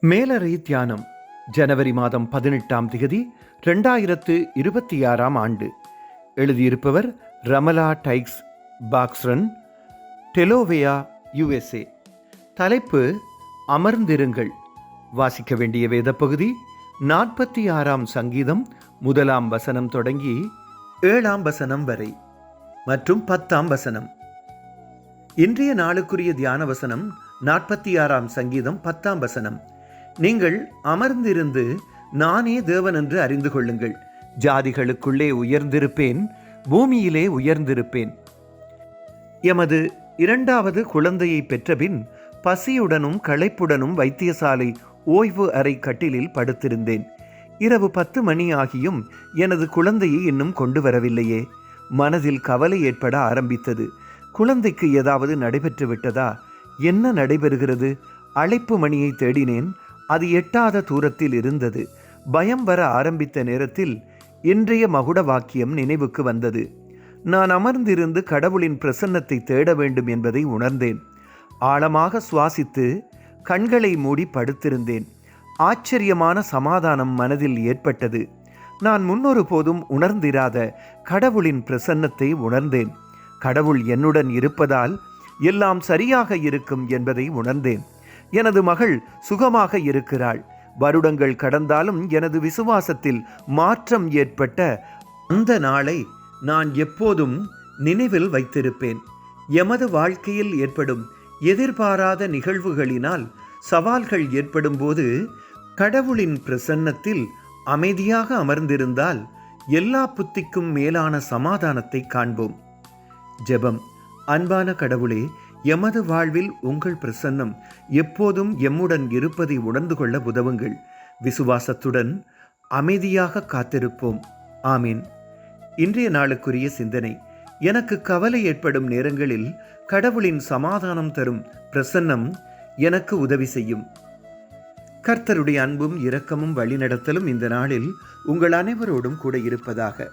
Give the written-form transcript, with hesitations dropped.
மேலறை தியானம் ஜனவரி மாதம் 18ஆம் திகதி 2026ஆம் ஆண்டு. எழுதியிருப்பவர் ரமலா டைக்ஸ் பாக்ஸ்ரன், டெலோவேயா, USA. தலைப்பு அமர்ந்திருங்கள். வாசிக்க வேண்டிய வேத பகுதி 46ஆம் சங்கீதம் 1ஆம் வசனம் தொடங்கி 7ஆம் வசனம் வரை மற்றும் 10ஆம் வசனம். இன்றைய நாளுக்குரிய தியான வசனம் 46ஆம் சங்கீதம் 10ஆம் வசனம். நீங்கள் அமர்ந்திருந்து நானே தேவன் என்று அறிந்து கொள்ளுங்கள். ஜாதிகளுக்குள்ளே உயர்ந்திருப்பேன், பூமியிலே உயர்ந்திருப்பேன். எமது 2வது குழந்தையை பெற்றபின் பசியுடனும் களைப்புடனும் வைத்தியசாலை ஓய்வு அறை கட்டிலில் படுத்திருந்தேன். இரவு 10 மணி ஆகியும் எனது குழந்தையை இன்னும் கொண்டு வரவில்லையே. மனதில் கவலை ஏற்பட ஆரம்பித்தது. குழந்தைக்கு ஏதாவது நடைபெற்று விட்டதா? என்ன நடைபெறுகிறது? அழைப்பு மணியை தேடினேன். அது எட்டாத தூரத்தில் இருந்தது. பயம் வர ஆரம்பித்த நேரத்தில் இன்றைய மகுட வாக்கியம் நினைவுக்கு வந்தது. நான் அமர்ந்திருந்து கடவுளின் பிரசன்னத்தை தேட வேண்டும் என்பதை உணர்ந்தேன். ஆழமாக சுவாசித்து கண்களை மூடி படுத்திருந்தேன். ஆச்சரியமான சமாதானம் மனதில் ஏற்பட்டது. நான் முன்னொரு போதும் உணர்ந்திராத கடவுளின் பிரசன்னத்தை உணர்ந்தேன். கடவுள் என்னுடன் இருப்பதால் எல்லாம் சரியாக இருக்கும் என்பதை உணர்ந்தேன். எனது மகள் சுகமாக இருக்கிறாள். வருடங்கள் கடந்தாலும் எனது விசுவாசத்தில் மாற்றம் ஏற்பட்ட அந்த நாளை நான் எப்போதும் நினைவில் வைத்திருப்பேன். எமது வாழ்க்கையில் ஏற்படும் எதிர்பாராத நிகழ்வுகளினால் சவால்கள் ஏற்படும் போது கடவுளின் பிரசன்னத்தில் அமைதியாக அமர்ந்திருந்தால் எல்லா புத்திக்கும் மேலான சமாதானத்தை காண்போம். ஜெபம். அன்பான கடவுளே, எமது வாழ்வில் உங்கள் பிரசன்னம் எப்போதும் எம்முடன் இருப்பதை உணர்ந்து கொள்ள உதவுங்கள். விசுவாசத்துடன் அமைதியாக காத்திருப்போம். ஆமீன். இன்றைய நாளுக்குரிய சிந்தனை. எனக்கு கவலை ஏற்படும் நேரங்களில் கடவுளின் சமாதானம் தரும் பிரசன்னம் எனக்கு உதவி செய்யும். கர்த்தருடைய அன்பும் இரக்கமும் வழிநடத்தலும் இந்த நாளில் உங்கள் அனைவரோடும் கூட இருப்பதாக.